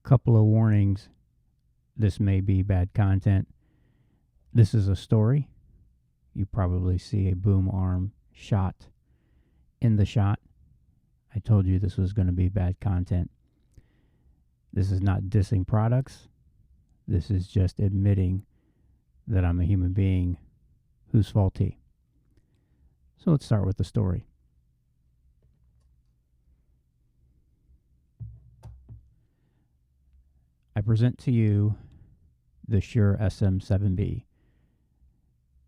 Couple of warnings. This may be bad content. This is a story. You probably see a boom arm shot in the shot. I told you this was going to be bad content. This is not dissing products. This is just admitting that I'm a human being who's faulty. So let's start with the story. I present to you the Shure SM7B.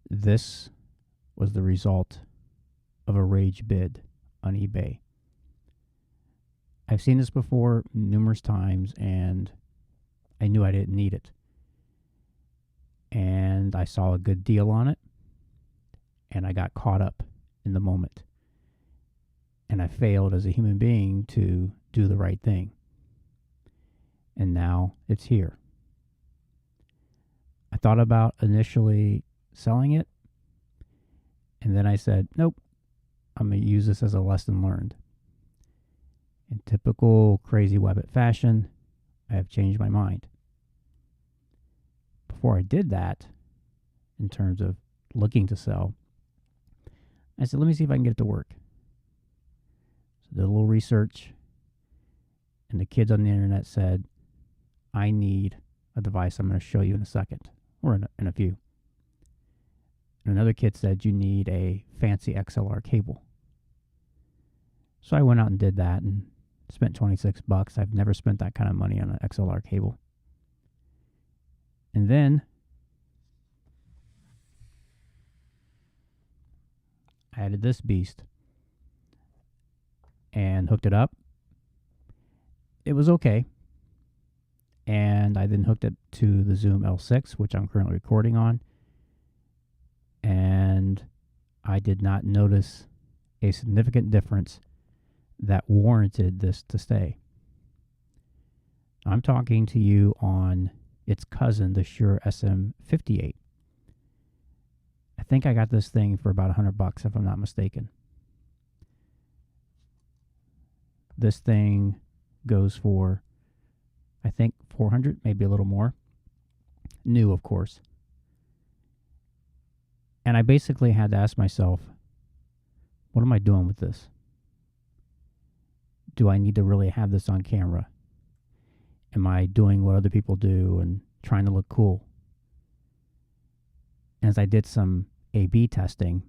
This was the result of a rage bid on eBay. I've seen this before numerous times, and I knew I didn't need it. And I saw a good deal on it, and I got caught up in the moment. And I failed as a human being to do the right thing. And now it's here. I thought about initially selling it, and then I said, nope, I'm going to use this as a lesson learned. In typical Crazy Wabbit fashion, I have changed my mind. Before I did that, in terms of looking to sell, I said, let me see if I can get it to work. So I did a little research, and the kids on the internet said, I need a device I'm going to show you in a second, or in a few. And another kid said, you need a fancy XLR cable. So I went out and did that and spent $26. I've never spent that kind of money on an XLR cable. And then I added this beast and hooked it up. It was okay. And I then hooked it to the Zoom L6, which I'm currently recording on. And I did not notice a significant difference that warranted this to stay. I'm talking to you on its cousin, the Shure SM58. I think I got this thing for about $100, if I'm not mistaken. This thing goes for, I think, $400, maybe a little more. New, of course. And I basically had to ask myself, what am I doing with this? Do I need to really have this on camera? Am I doing what other people do and trying to look cool? As I did some A/B testing,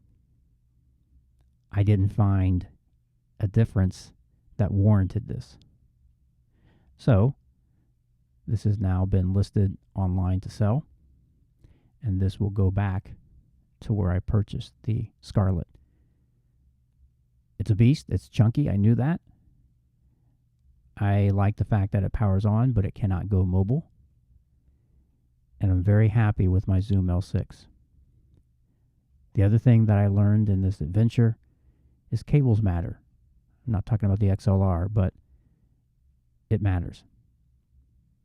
I didn't find a difference that warranted this. So, this has now been listed online to sell, and this will go back to where I purchased the Scarlett. It's a beast. It's chunky. I knew that. I like the fact that it powers on, but it cannot go mobile. And I'm very happy with my Zoom L6. The other thing that I learned in this adventure is cables matter. I'm not talking about the XLR, but it matters.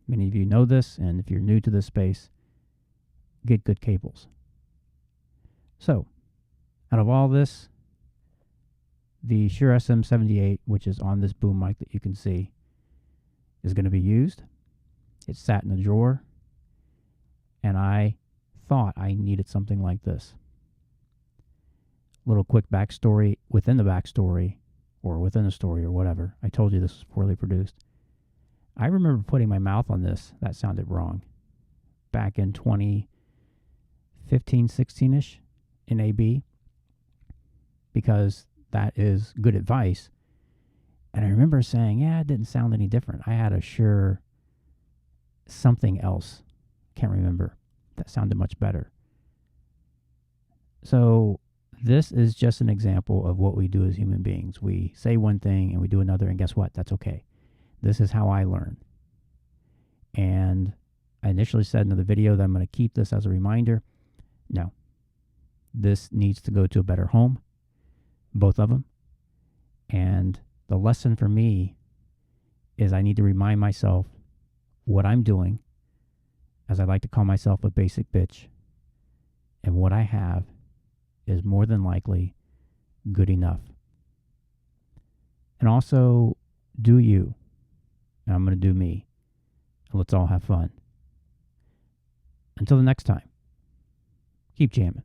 Many of you know this, and if you're new to this space, get good cables. So, out of all this, the Shure SM78, which is on this boom mic that you can see, is going to be used. It sat in a drawer, and I thought I needed something like this. Little quick backstory within the backstory, or within the story, or whatever. I told you this was poorly produced. I remember putting my mouth on this. That sounded wrong. Back in 2015, 16-ish in AB, because that is good advice. And I remember saying, yeah, it didn't sound any different. I had a Shure something else. Can't remember. That sounded much better. So this is just an example of what we do as human beings. We say one thing and we do another, and guess what? That's okay. This is how I learn. And I initially said in the video that I'm going to keep this as a reminder. No. This needs to go to a better home. Both of them. And the lesson for me is I need to remind myself what I'm doing, as I like to call myself a basic bitch, and what I have is more than likely good enough. And also, do you. And I'm going to do me. and let's all have fun. Until the next time, keep jamming.